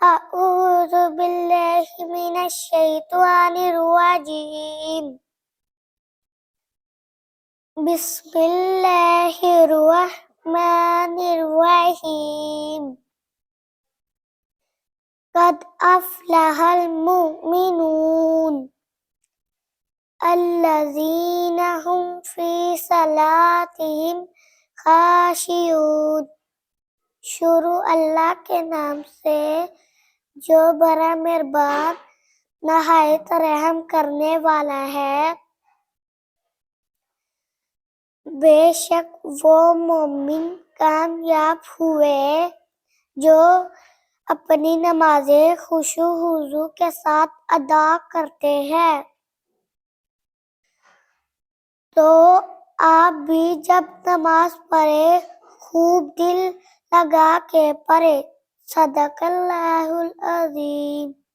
أعوذ بالله من الشيطان الرجيم. بسم الله الرحمن الرحيم. قد أفلح المؤمنون الذين هم في صلاتهم خاشعون. شروع اللہ کے نام سے جو بڑا مہربان نہایت رحم کرنے والا ہے۔ بے شک وہ مومن کامیاب ہوئے جو اپنی نمازیں خشوع و خضوع کے ساتھ ادا کرتے ہیں۔ تو آپ بھی جب نماز پڑھیں خوب دل لگا کے پڑھیں۔ صدق اللہ العظیم۔